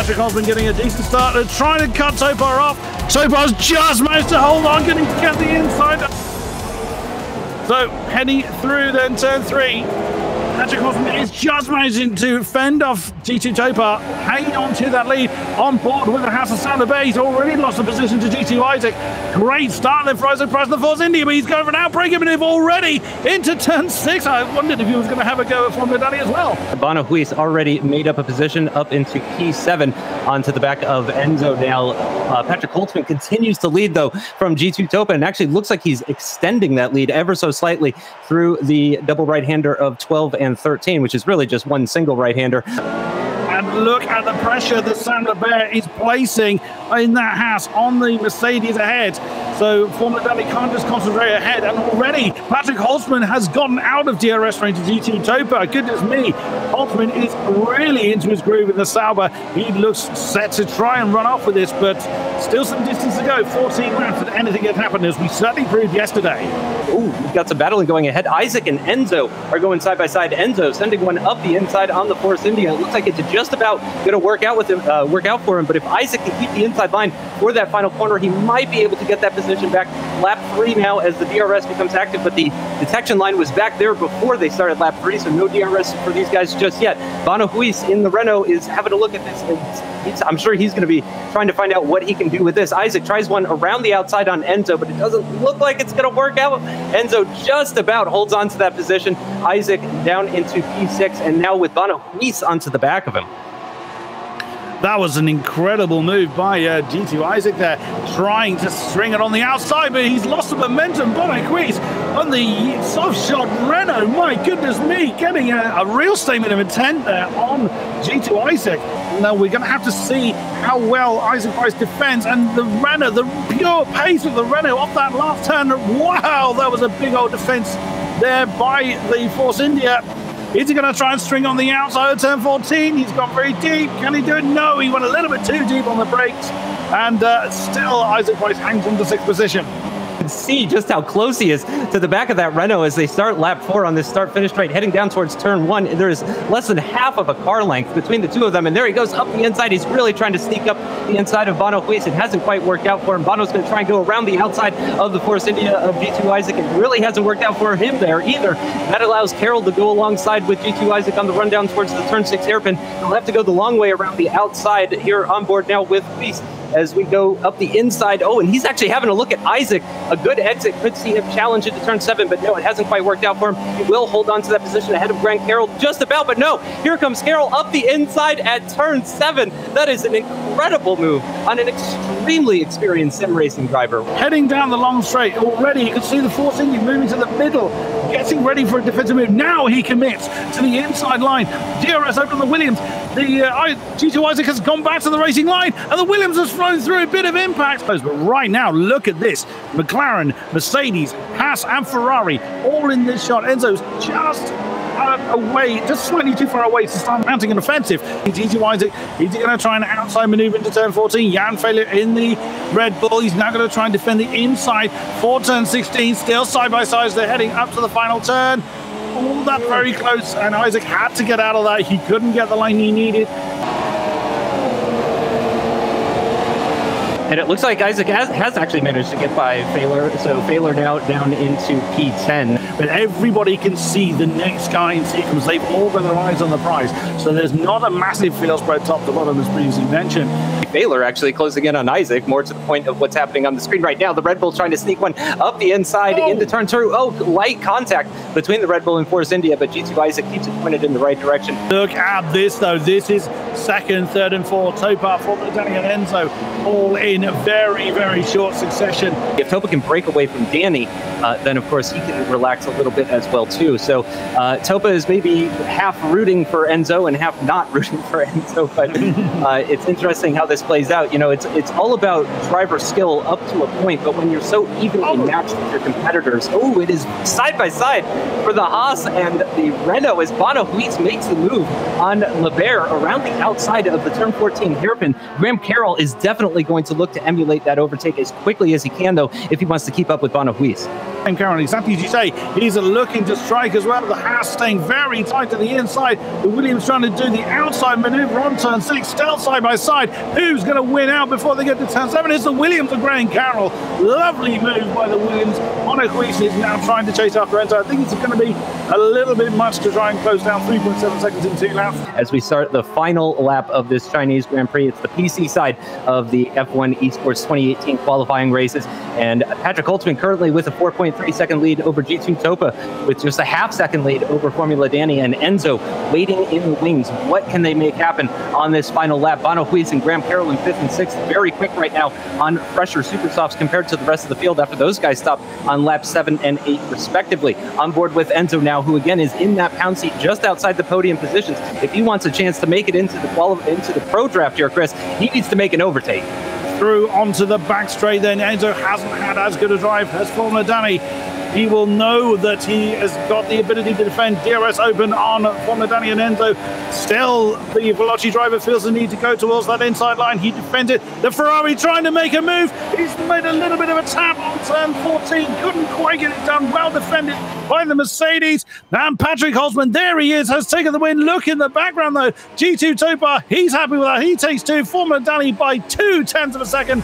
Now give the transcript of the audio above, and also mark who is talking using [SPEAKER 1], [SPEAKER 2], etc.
[SPEAKER 1] Patrick Osman getting a decent start and trying to cut Topar off. Topar's just managed to hold on, getting to get the inside. So heading through then turn 3. Patrick Osman is just managing to fend off G2 Topar, hanging on to that lead, on board with the House of Sander Bay. He's already lost the position to G2 Isaac. Great start then for Isaac Price in the Force India, but he's going for an outbreaker move already into turn 6. I wondered if he was going to have a go at Formula Danny as well.
[SPEAKER 2] Bono Huis already made up a position up into P7 onto the back of Enzo now. Patrick Holtzman continues to lead though from G2 Topa, and actually looks like he's extending that lead ever so slightly through the double right-hander of 12 and 13, which is really just one single right-hander.
[SPEAKER 1] And look at the pressure that Sander Bear is placing in that house on the Mercedes ahead. So Formula Danny can't just concentrate ahead, and already Patrick Holtzman has gotten out of DRS range to G2 Topa. Goodness me, Holtzman is really into his groove in the Sauber. He looks set to try and run off with this, but still some distance to go. 14 laps and anything can happen, as we certainly proved yesterday.
[SPEAKER 2] Ooh, we've got some battling going ahead. Isaac and Enzo are going side by side. Enzo sending one up the inside on the Force India. It looks like it's just about going to work out with him, for him. But if Isaac can keep the inside line for that final corner, he might be able to get that position back. Lap 3 now as the DRS becomes active, but the detection line was back there before they started lap 3, so no DRS for these guys just yet. Bono Huis in the Renault is having a look at this, and I'm sure he's going to be trying to find out what he can do with this. Isaac tries one around the outside on Enzo, but it doesn't look like it's going to work out. Enzo just about holds on to that position. Isaac down into P6, and now with Bono Huis onto the back of him.
[SPEAKER 1] That was an incredible move by G2 Isaac there, trying to string it on the outside, but he's lost the momentum. Bono Huis on the soft shot Renault, my goodness me, getting a real statement of intent there on G2 Isaac. Now we're going to have to see how well Isaac Price defends, and the Renault, the pure pace of the Renault off that last turn. Wow, that was a big old defense there by the Force India. Is he going to try and string on the outside of turn 14? He's gone very deep. Can he do it? No, he went a little bit too deep on the brakes. And still, Isaac Price hangs in the 6th position.
[SPEAKER 2] You can see just how close he is to the back of that Renault as they start lap 4 on this start-finish straight, heading down towards turn 1. There is less than half of a car length between the two of them, and there he goes up the inside. He's really trying to sneak up the inside of Bono Huis. It hasn't quite worked out for him. Bono's going to try and go around the outside of the Force India of G2 Isaac. It really hasn't worked out for him there either. That allows Carroll to go alongside with G2 Isaac on the run down towards the turn 6 hairpin. He'll have to go the long way around the outside here on board now with Huis as we go up the inside. Oh, and he's actually having a look at Isaac. A good exit could see him challenge into turn 7, but no, it hasn't quite worked out for him. He will hold on to that position ahead of Grant Carroll just about, but no, here comes Carroll up the inside at turn 7. That is an incredible move on an extremely experienced sim racing driver.
[SPEAKER 1] Heading down the long straight already, you can see the Force India moving to the middle, getting ready for a defensive move. Now he commits to the inside line. DRS open on the Williams. The G2 Isaac has gone back to the racing line, and the Williams has flown through a bit of impact. But right now, look at this. McLaren, Mercedes, Haas, and Ferrari all in this shot. Enzo's just away, just slightly too far away to start mounting an offensive. G2 Isaac, he's going to try an outside maneuver into turn 14. Jan Failure in the Red Bull. He's now going to try and defend the inside for turn 16. Still side by side as they're heading up to the final turn. All that very close, and Isaac had to get out of that. He couldn't get the line he needed.
[SPEAKER 2] And it looks like Isaac has actually managed to get by Failure, so Failure now down into P10.
[SPEAKER 1] But everybody can see the next guy in sequence. They've all got their eyes on the prize. So there's not a massive field spread top to bottom, as previously mentioned.
[SPEAKER 2] Failure actually closing in on Isaac, more to the point of what's happening on the screen right now. The Red Bull trying to sneak one up the inside into turn 2. Oh, light contact between the Red Bull and Force India, but G2 Isaac keeps it pointed in the right direction.
[SPEAKER 1] Look at this, though. This is 2nd, 3rd, and 4th. Topar, Formula Danny, and Enzo all in very, very short succession.
[SPEAKER 2] If Topa can break away from Danny, then of course he can relax a little bit as well too. So Topa is maybe half rooting for Enzo and half not rooting for Enzo, but it's interesting how this this plays out. You know, it's all about driver skill up to a point, but when you're so evenly matched with your competitors, it is side by side for the Haas and the Renault as Bono Huiz makes the move on Lebert around the outside of the turn 14 hairpin. Graham Carroll is definitely going to look to emulate that overtake as quickly as he can, though, if he wants to keep up with Bono Huiz.
[SPEAKER 1] And Karen, exactly as you say, he's looking to strike as well. The Haas staying very tight to the inside. The Williams trying to do the outside maneuver on turn 6, still side by side. Who's going to win out before they get to turn 7? It's the Williams of Graham Carroll. Lovely move by the Williams. Bono Huiz is now trying to chase after Enzo. I think it's going to be a little bit much to try and close down 3.7 seconds in 2 laps.
[SPEAKER 2] As we start the final lap of this Chinese Grand Prix, it's the PC side of the F1 eSports 2018 qualifying races. And Patrick Holtzman currently with a 4.3-second lead over G2 Topa, with just a half-second lead over Formula Danny, and Enzo waiting in the wings. What can they make happen on this final lap? Bono Huiz and Graham Carroll in 5th and 6th, very quick right now on fresher super softs compared to the rest of the field after those guys stopped on laps 7 and 8 respectively. On board with Enzo now, who again is in that pound seat just outside the podium positions. If he wants a chance to make it into the pro draft here, Chris, he needs to make an overtake.
[SPEAKER 1] Through onto the back straight, then Enzo hasn't had as good a drive as Formula Danny. He will know that he has got the ability to defend. DRS open on Formula Danny and Enzo. Still, the Veloci driver feels the need to go towards that inside line. He defends it. The Ferrari trying to make a move. He's made a little bit of a tap on turn 14. Couldn't quite get it done. Well defended by the Mercedes. And Patrick Holtzman, there he is, has taken the win. Look in the background, though. G2 Topa, he's happy with that. He takes 2. Formula Danny by 0.2 of a second.